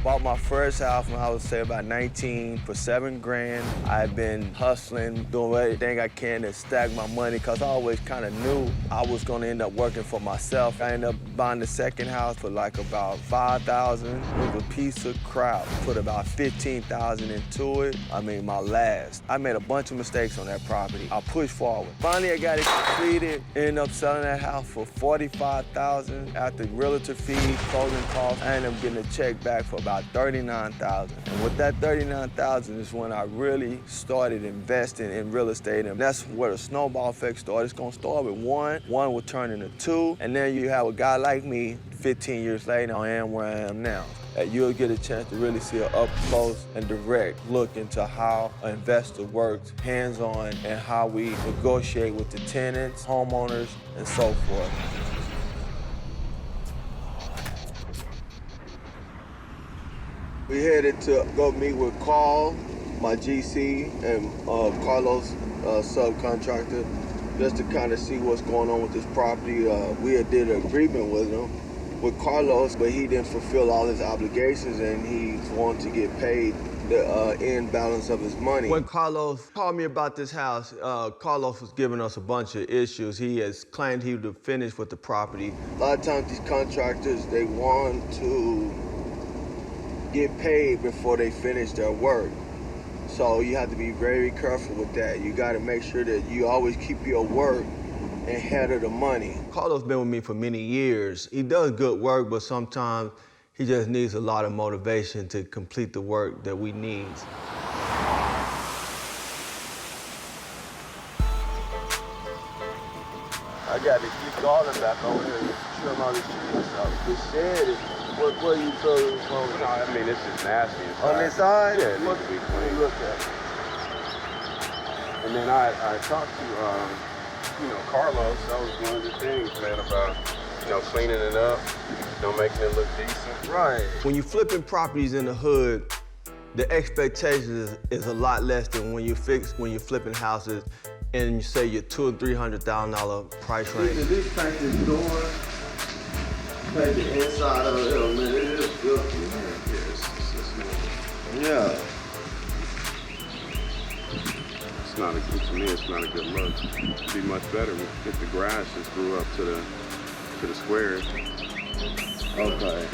Bought my first house when I was, say, about 19 for $7 grand. I've been hustling, doing everything I can to stack my money, because I always kind of knew I was going to end up working for myself. I ended up buying the second house for like about $5,000. It was a piece of crap. Put about $15,000 into it. I mean, my last. I made a bunch of mistakes on that property. I pushed forward. Finally, I got it completed. Ended up selling that house for $45,000. After realtor fees, closing costs, I ended up getting a check back for about $39,000. And with that $39,000 is when I really started investing in real estate, and that's where the snowball effect started. It's gonna start with one will turn into two, and then you have a guy like me, 15 years later, I am where I am now. You'll get a chance to really see an up close and direct look into how an investor works hands-on and how we negotiate with the tenants, homeowners, and so forth. We headed to go meet with Carl, my GC, and Carlos, subcontractor, just to kind of see what's going on with this property. We had did an agreement with Carlos, but he didn't fulfill all his obligations, and he wanted to get paid the end balance of his money. When Carlos called me about this house, Carlos was giving us a bunch of issues. He has claimed he would have finished with the property. A lot of times these contractors, they want to get paid before they finish their work. So you have to be very careful with that. You got to make sure that you always keep your work ahead of the money. Carlos been with me for many years. He does good work, but sometimes he just needs a lot of motivation to complete the work that we need. I got to keep Garden back over here and trim all the trees up. The shed is, what are you talking about? No, I mean, it's just nasty inside. On this side? Yeah, it needs to be clean. Look at it. And then I talked to, Carlos. That was one of the things, man, about, cleaning it up, making it look decent. Right. When you're flipping properties in the hood, the expectation is a lot less than when you're flipping houses and you say your $200,000 or $300,000 price range. This paint this door, paint the inside of it, man, it is filthy, man. Yeah. To me, it's not a good look. It'd be much better if the grass just grew up to the squares. Okay.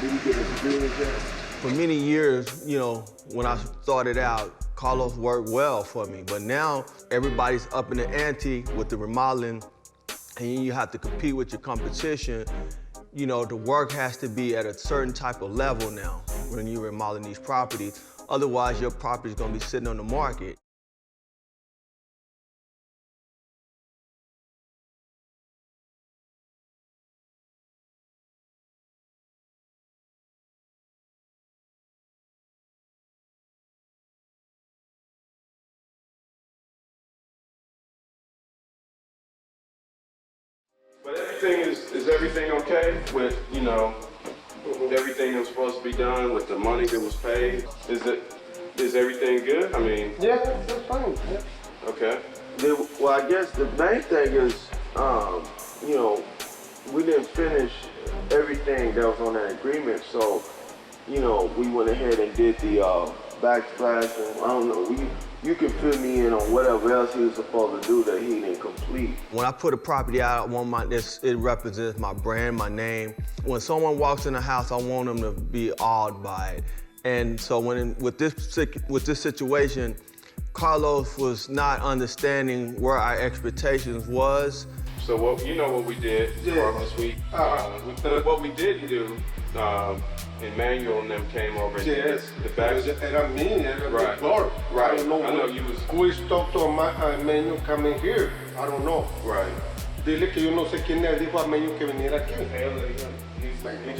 Did you get a good yet? For many years, when I started out, Carlos worked well for me, but now everybody's up in the ante with the remodeling, and you have to compete with your competition. The work has to be at a certain type of level now when you're remodeling these properties. Otherwise, your property's gonna be sitting on the market. But is everything okay with, everything that was supposed to be done with the money that was paid? Is everything good? I mean... Yeah, that's fine, yeah. Okay. Well, I guess the main thing is, we didn't finish everything that was on that agreement, so, we went ahead and did the backsplash, and I don't know, you can fill me in on whatever else he was supposed to do that he didn't complete. When I put a property out, it represents my brand, my name. When someone walks in the house, I want them to be awed by it. And so with this situation, Carlos was not understanding where our expectations was. So what we did, Carlos, what we did do, Emmanuel and them came over and did the back. Era me, era right. Floor. Right. I don't know. I know you was. Who is talk to Emmanuel coming here? I don't know. Right. Dile que yo no sé quién le dijo a Emmanuel que viniera aquí. He said he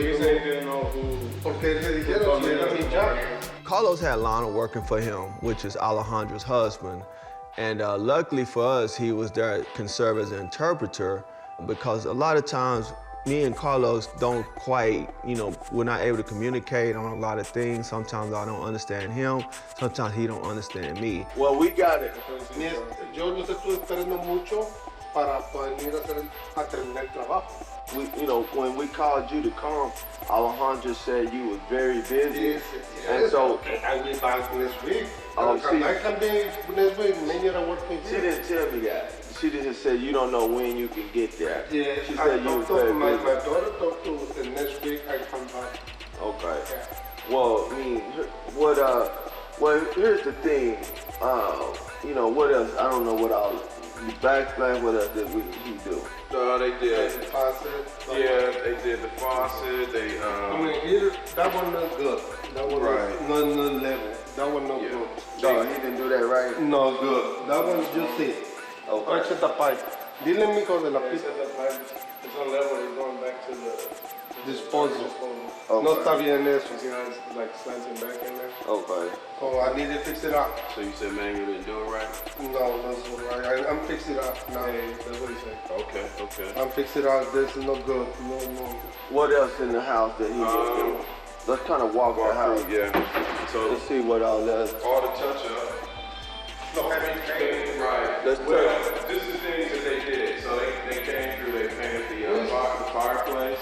didn't know who. Porque se dijeron si era mi job. Carlos had Lana working for him, which is Alejandro's husband. And luckily for us, he was there can serve as an interpreter, because a lot of times me and Carlos don't quite, we're not able to communicate on a lot of things. Sometimes I don't understand him. Sometimes he don't understand me. Well, we got it. Yo los estoy esperando mucho para poder ir a terminar el trabajo. when we called you to come, Alejandra said you was very busy. Yes. And so I will back next week. see, I can be next week. Maybe I'm working she here. didn't tell me that. She just said you don't know when you can get there. Yeah, She said you was very my busy. daughter talked to the next week I come back. Okay. Yeah. Well, I mean, well, here's the thing. What else? I don't know what all. The backsplash, what else did he do? They did. The faucet. Yeah, they did the faucet. They I mean, here, that one not good. That one Right. not level. That one not Yeah. good. No, he didn't do that right. No good. That one just it. Okay. Echa the pipe. Dile mijo de la pista. It's on level. It's going back to the Disposal. Okay. No está bien eso. See how it's like slanting back in there? Okay. So I need to fix it up. So you said manual didn't do it right? No, that's all right. I'm fixing it up now. That's what he said. Okay. I'm fixing it up. This is no good. No. What else in the house that he did do? Let's kind of walk the house. Yeah. So Let's see what all that. all the touch up. No, Right. Let's Well, this is the things that they did. So they came through, they painted the fireplace,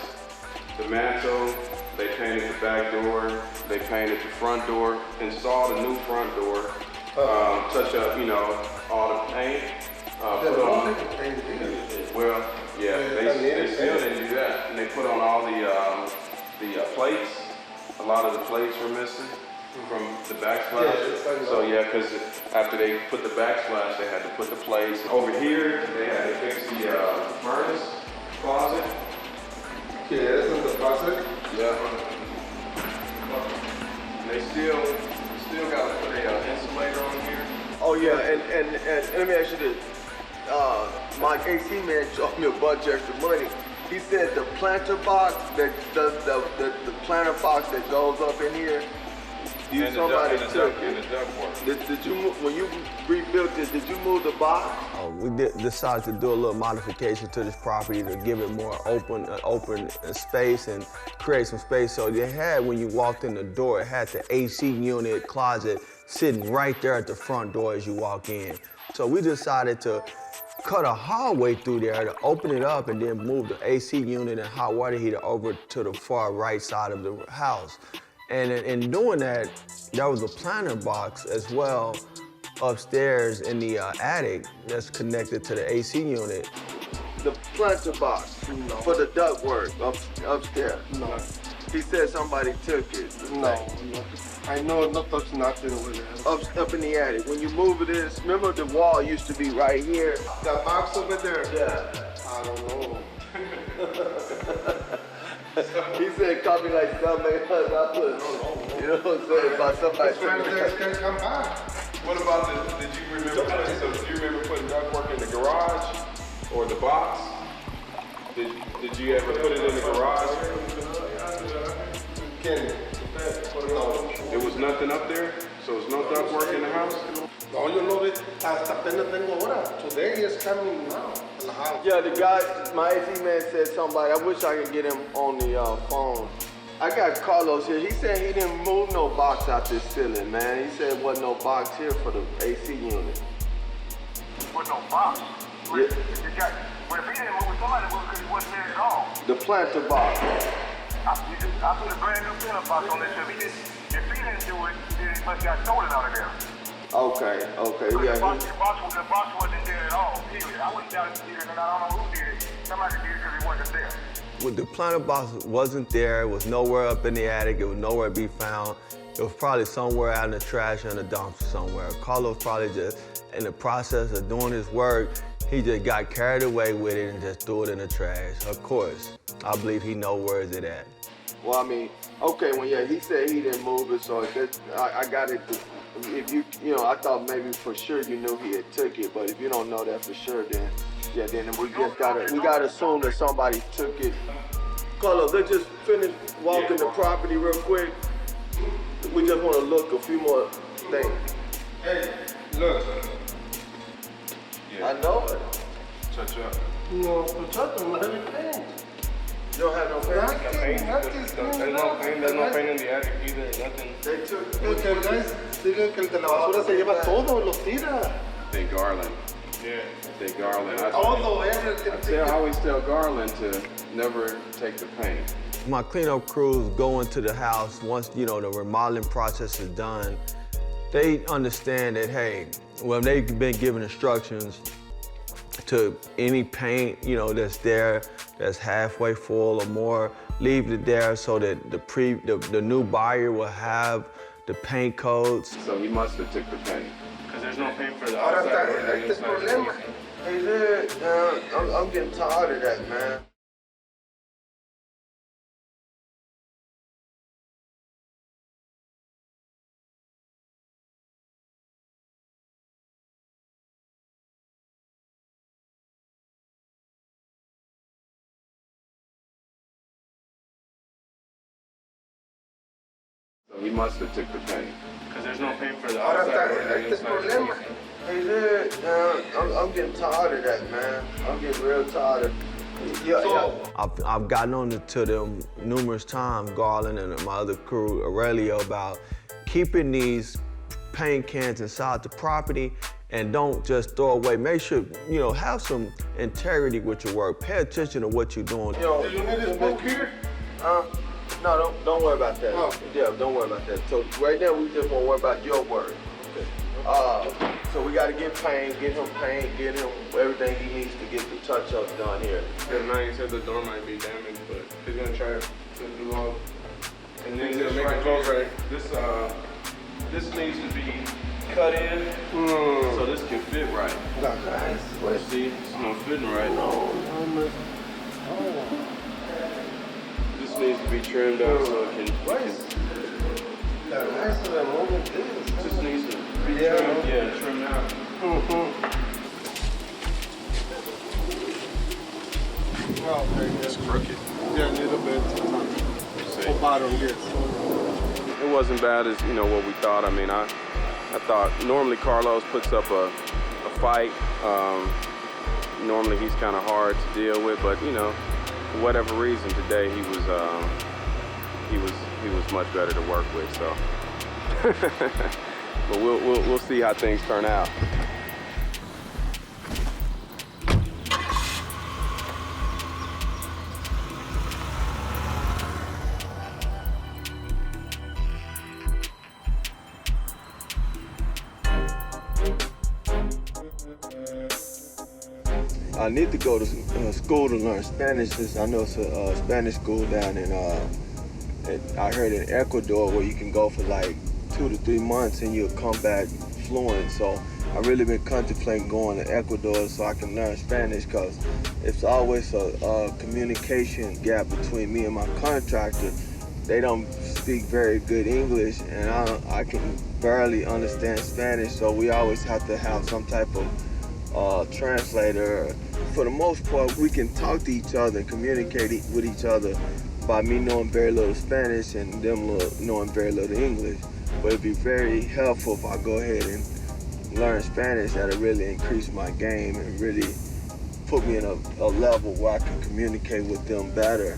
the mantle, they painted the back door, they painted the front door, installed a new front door, touch up, all the paint, put on, well, yeah, they still didn't do that. And they put on all the plates. A lot of the plates were missing from the backsplash. Yeah, So yeah, because after they put the backsplash, they had to put the plates. Over here, they had to fix the furnace closet. Yeah, this is the faucet. Yeah. And they still got to put a insulator on here. Oh yeah, and let me ask you this. My AC man showed me a bunch of extra money. He said the planter box that does the planter box that goes up in here. Somebody took And the it. ductwork. Did you when you rebuilt this? Did you move the box? We decided to do a little modification to this property to give it more open space and create some space. So they had, when you walked in the door, it had the AC unit closet sitting right there at the front door as you walk in. So we decided to cut a hallway through there to open it up and then move the AC unit and hot water heater over to the far right side of the house. And in doing that, there was a planter box as well upstairs in the attic that's connected to the AC unit. The planter box for the ductwork upstairs. No. He said somebody took it. No. I know not touch nothing over there. Up in the attic. When you move it, remember the wall used to be right here? The box over there? Yeah. I don't know. He said, call me like something else. I put, you know what I'm saying? About somebody. This can come back. What about did you remember putting ductwork in the garage or the box? Did you ever put it in the garage? There was nothing up there? So there's no ductwork in the house? No, yo lo vi hasta apenas tengo ahora. Today is coming now in the house. Yeah, the guy, my AC man said somebody, I wish I could get him on the phone. I got Carlos here. He said he didn't move no box out this ceiling, man. He said there wasn't no box here for the AC unit. With no box? Yeah. Well, if he didn't move it, somebody moved because he wasn't there at all. The planter box. I put a brand new pillar box on this. If he didn't do it, then he must got stolen out of there. Okay, yeah. The box wasn't there at all, period. I wouldn't doubt it either, and I don't know who did it. Somebody did it because he wasn't there. When the planter box wasn't there, it was nowhere up in the attic, it was nowhere to be found. It was probably somewhere out in the trash or in the dumpster somewhere. Carlos probably just, in the process of doing his work, he just got carried away with it and just threw it in the trash. Of course, I believe he knows where is it at. Well, I mean, okay, he said he didn't move it, so I got it. If I thought maybe for sure you knew he had took it, but if you don't know that for sure, then we just gotta assume that somebody took it. Carlos, let's just finish walking the property real quick. We just want to look a few more things. Hey, look. Yeah. I know it. Touch up. No, muchachos, no have anything. You don't have no paint? There's no paint in the attic either, nothing. They took Porque el guys dice que el de la basura se lleva todo, lo tira. They Garland. Yeah. They Garland. Todo, everything. I always tell Garland to never take the paint. My cleanup crews go into the house once, you know, the remodeling process is done. They understand that, hey, when they've been given instructions to any paint, you know, that's there, that's halfway full or more, leave it there so that the new buyer will have the paint codes. So he must have took the paint. Because there's no paint for the Ahora outside. está este problema. Hey, I'm getting tired of that, man. So he must have took the paint. Because there's no paint for the Ahora outside. está este problema. Hey, I'm getting tired of that, man. I'm getting real tired of I've gotten on to them numerous times, Garland and my other crew, Aurelio, about keeping these paint cans inside the property and don't just throw away. Make sure, you know, have some integrity with your work. Pay attention to what you're doing. Do you need a smoke here? No, don't worry about that. Oh. Yeah, don't worry about that. So right now, we just want to worry about your work. Okay. So we got to get him everything he needs to get the touch-ups done here. The man said the door might be damaged, but he's gonna try to do all. And then this right here, this needs to be cut in so this can fit right. Nice. See, it's not fitting right. This needs to be trimmed out so it can. Just needs to be trimmed out. It's crooked. Yeah, a little bit. For bottom, yes. It wasn't bad as, you know, what we thought. I mean, I thought normally Carlos puts up a fight. Normally he's kind of hard to deal with, but you know, for whatever reason today he was much better to work with. So, but we'll see how things turn out. I need to go to school to learn Spanish, since I know it's a Spanish school down in, I heard in Ecuador, where you can go for like 2 to 3 months and you'll come back fluent. So I've really been contemplating going to Ecuador so I can learn Spanish, because it's always a communication gap between me and my contractor. They don't speak very good English and I can barely understand Spanish, so we always have to have some type of translator. For the most part, we can talk to each other and communicate with each other by me knowing very little Spanish and them knowing very little English. But it'd be very helpful if I go ahead and learn Spanish. That'll really increase my game and really put me in a level where I can communicate with them better.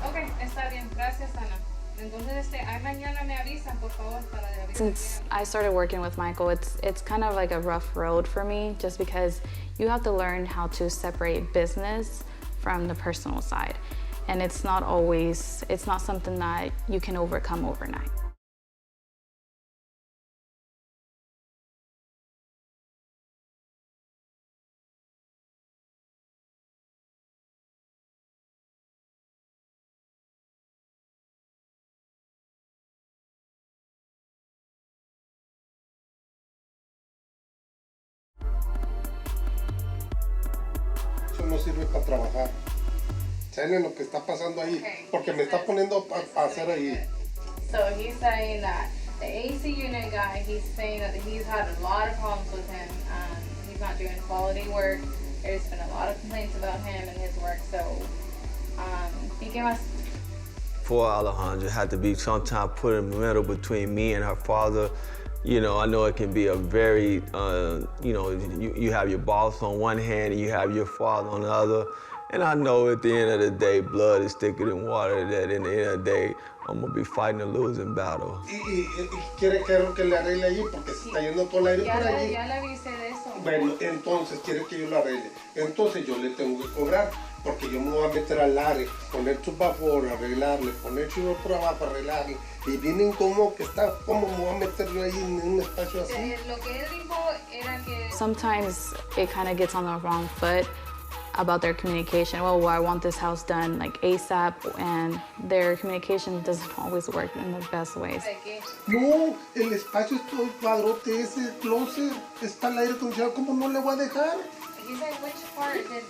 Okay, está bien. Gracias, Ana. Entonces, ay, mañana me avisan, por favor, para avisar. Since I started working with Michael, it's kind of like a rough road for me, just because you have to learn how to separate business from the personal side. And it's not something that you can overcome overnight. Eso no sirve para trabajar. ¿Saben lo que está pasando ahí? Okay. Porque me está poniendo a hacer ahí. So he's saying that the AC unit guy, he's saying that he's had a lot of problems with him. He's not doing quality work. There's been a lot of complaints about him and his work. So, ¿qué más? For Alejandra, had to be sometime put in the middle between me and her father. You know, I know it can be a very, you know, you have your boss on one hand and you have your father on the other. And I know at the end of the day, blood is thicker than water, that in the end of the day, I'm gonna be fighting a losing battle. Y quiero que le arregle allí porque se está yendo por el aire por allí. Ya le avisé de eso. Bueno, entonces quiere que yo lo arregle. Entonces yo le tengo que cobrar, porque yo me voy a meter al área, poner su vapor, arreglarle, poner su por abajo, arreglarle. Y vienen como que está, ¿cómo me voy a meter yo ahí en un espacio así? Lo que él dijo era que Sometimes it kind of gets on the wrong foot about their communication. Well, I want this house done like ASAP, and their communication doesn't always work in the best ways. No, el espacio es todo el cuadrote ese, closet, está el aire acondicionado, ¿cómo no le voy a dejar? He said which part did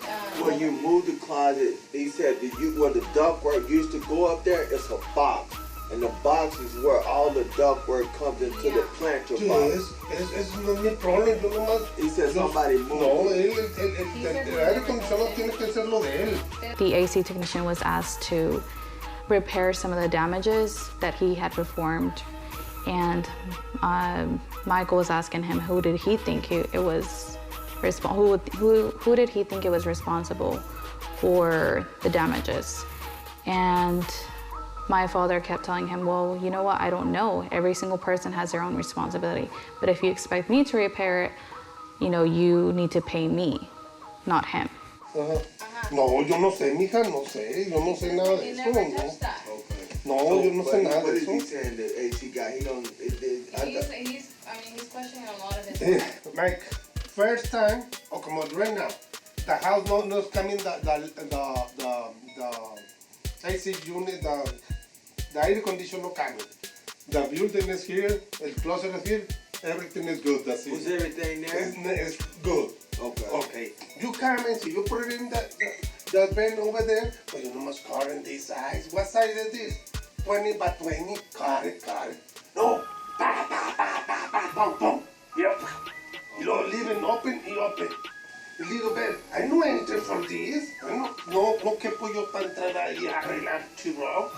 When you move the closet, he said where the ductwork used to go up there, it's a box. And the box is where all the ductwork comes into the planter box. Es no es mi problema, yo nomás... He said somebody moved. No, el aire acondicionado tiene que ser lo de él. The AC technician was asked to repair some of the damages that he had performed, and Michael was asking him who did he think it was who did he think it was responsible for the damages. And my father kept telling him, well, you know what, I don't know. Every single person has their own responsibility. But if you expect me to repair it, you know, you need to pay me, not him. No, yo no sé, mija, no sé. Yo no sé nada de he eso. never No, touched that. no, yo no sé nada What de is he eso. saying the AC guy? He don't. He's questioning a lot of his Mike, first time, or come on, right now, the house no is coming, the AC unit, the air conditioner no coming. The building is here, el closet is here, everything is good, that's it. Was everything there? It's good. Okay. Okay. You come and see, you put it in that bin over there, but you must cut in this size. What size is this? 20 by 20, cut it. No, boom. Yep. You don't leave it open, you open. A little bit. I know anything for this. No que pollo para entrar ahí a arreglar churro.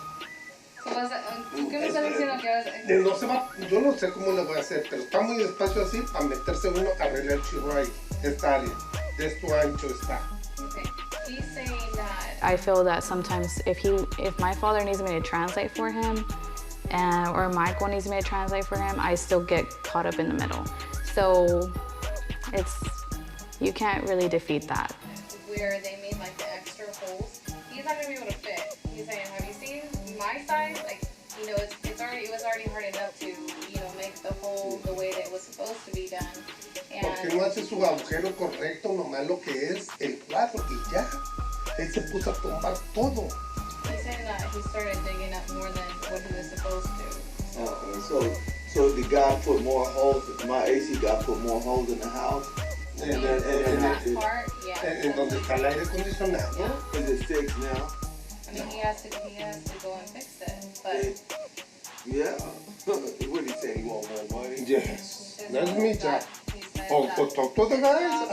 ¿Tú qué me estás diciendo que vas a No se va, yo no sé cómo le voy a hacer, pero está muy despacio así para meterse uno a arreglar churro ahí. Esta área, de esto ancho está. Okay. He's saying that I feel that sometimes if my father needs me to translate for him, or Michael needs me to translate for him, I still get caught up in the middle. So you can't really defeat that. where they made like the extra holes, he's not gonna be able to fit. He's saying, have you seen my size? Like, you know, it was already hard enough to, you know, make the hole the way that it was supposed to be done. Porque no hace su agujero correcto, nomás lo que es el cuadro y ya. Él se puso a tumbar todo. He's saying that he started digging up more than what he was supposed to. So the guy put more holes. My AC guy put more holes in the house. In that part, yeah. En donde está el aire acondicionado. Yeah. Is it fixed now? I mean, he has to go and fix it, but Yeah. What did he say? He want more money? Yes. there's That's no me, that. Jack. He said O that. talk to the guys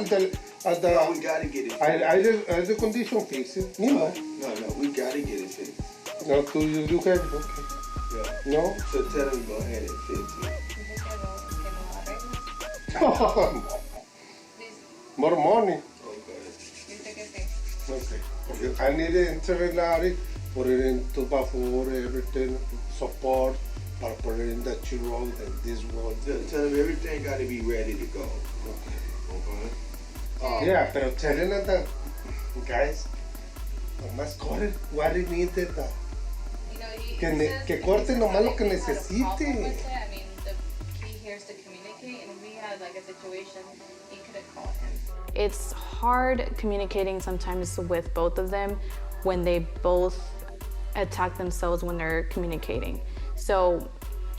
at the No, we gotta get it fixed. aire condition fix it. No, No, we gotta get it fixed. no, you have it, okay. Yeah. No? So tell him to go ahead and fix it. Dice que lo arregles. Dice More money. que sí. Okay. Porque I need to interrelate it, put it into buffer, everything, support, para put it in the churro and this one. Tell him everything gotta be ready to go. Okay. Yeah, pero telling them that, guys, nomás corre what it needed. You know, he Que says corte he nomás lo que says if he had a problem necesite. with it, I mean, the key here is to communicate, and if we had like a situation, he could have called him. It's hard communicating sometimes with both of them when they both attack themselves when they're communicating. So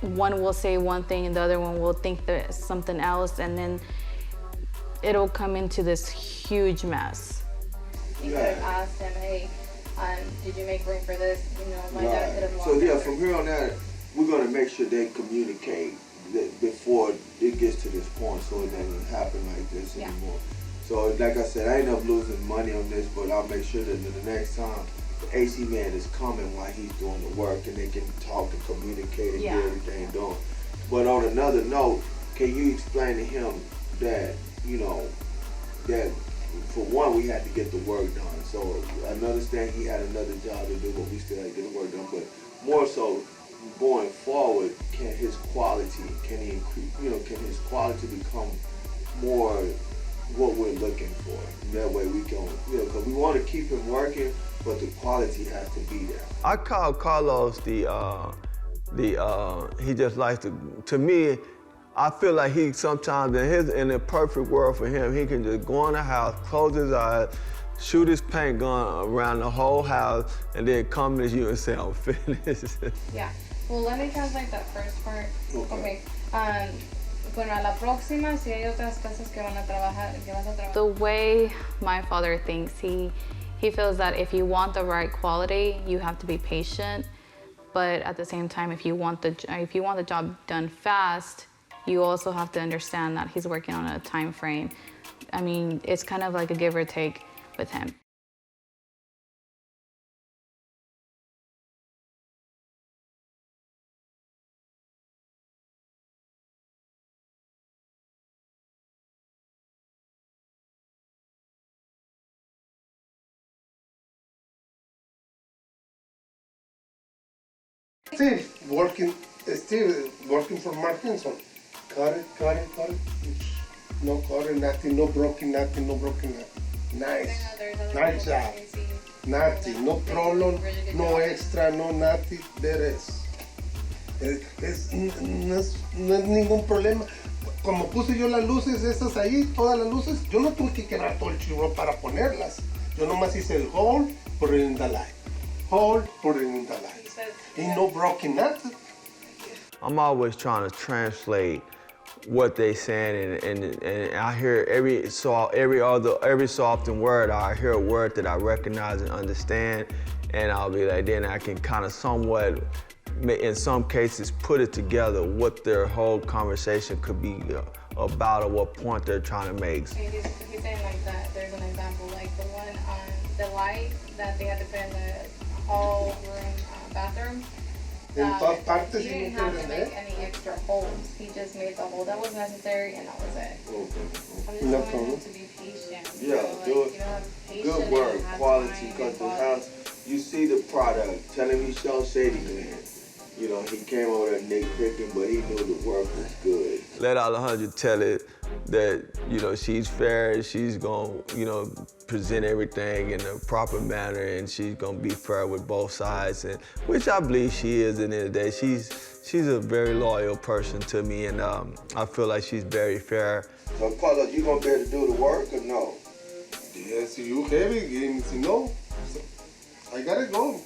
one will say one thing and the other one will think that something else, and then it'll come into this huge mess. You could have asked him, hey, did you make room for this? You know, my dad could have So walked yeah, over. from here on out, we're gonna make sure they communicate before it gets to this point, so it doesn't happen like this Yeah. anymore. So like I said, I end up losing money on this, but I'll make sure that the next time the AC man is coming while he's doing the work, and they can talk and communicate and Yeah. get everything done. But on another note, can you explain to him that, you know, that for one, we had to get the work done. So I understand he had another job to do, but we still had to get the work done. But more so, going forward, can he increase, can his quality become more what we're looking for. That way we can, because we want to keep him working, but the quality has to be there. I call Carlos he just likes to me, I feel like he sometimes, in a perfect world for him, he can just go in the house, close his eyes, shoot his paint gun around the whole house, and then come to you and say, I'm finished. Yeah. Well, let me translate that first part. Okay. Bueno, a la próxima, si hay otras casas que van a trabajar, que vas a trabajar. The way my father thinks, he feels that if you want the right quality, you have to be patient. But at the same time, if you want the job done fast, you also have to understand that he's working on a time frame. I mean, it's kind of like a give or take with him. Still working for Martinson. Cut it. No cutting, nothing, no broken nothing. Nice. Nice job. Nothing, no problem, no extra, no nothing. There is. No es ningún problema. Como puse yo las luces esas ahí, todas las luces, yo no tuve que quebrar todo el chirro para ponerlas. Yo nomás hice el hole, put it in the light. Hole, put it in the light. Ain't no broken nothing. I'm always trying to translate what they saying, and I hear every so often word, I hear a word that I recognize and understand, and I'll be like, then I can kind of somewhat, in some cases, put it together what their whole conversation could be about or what point they're trying to make. He's saying like that. There's an example, like the one on the light that they had to put in the hall room bathroom. He didn't have to make any extra holes. He just made the hole that was necessary, and that was it. I'm just wanting him to be patient. Yeah, good work, quality, because the house, you see the product. Tell him he's so shady, man. You know, he came over there nitpicking, but he knew the work was good. Let Alejandra tell it that, she's fair, she's gonna, present everything in a proper manner, and she's gonna be fair with both sides, and which I believe she is in the end of the day. She's a very loyal person to me, and I feel like she's very fair. So, Carlos, you gonna be able to do the work or no? Yes, you heavy, no, I gotta go.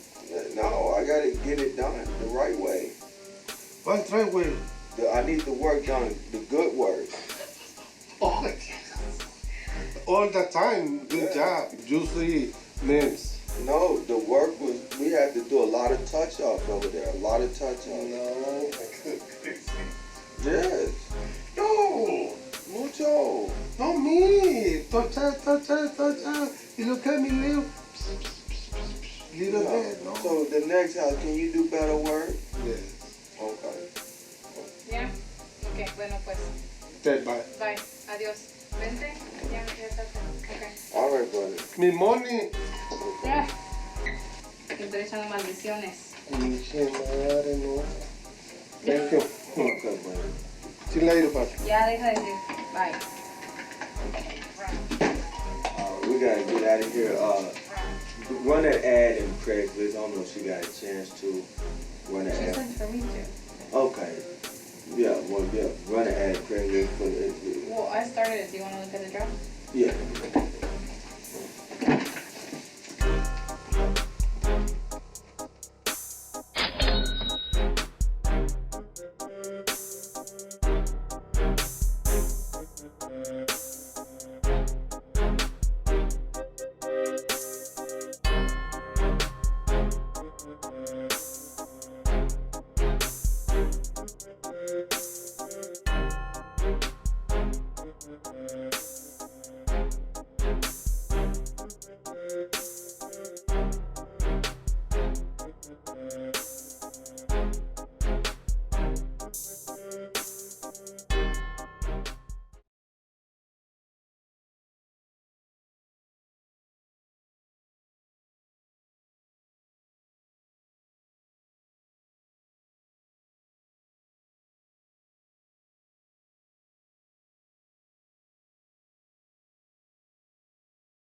No, I gotta get it done the right way. What's the right way? I need the work done, the good work. Oh, all the time, good job. Juicy names. No, the work was, we had to do a lot of touch-ups over there, a lot of touch-ups. No, Yes. No, mucho. No me. Touch up. You look at me, little bit, no? So the next house, can you do better work? Yes. Okay. Yeah? Okay, bueno pues. Okay, bye. Bye. Adiós. Vente. Ya está. Okay. All right, brother. Mi money. Ya. Estoy echando maldiciones. Pinche madre, no. Thank you. Okay, brother. See you later, Papi. Ya deja de decir. Bye. We gotta get out of here. Run that ad in Craigslist. I don't know if she got a chance to run that She ad. said for me to. Okay. Yeah, run an ad in Craigslist for it. Well, I started it. Do you want to look at the job? Yeah.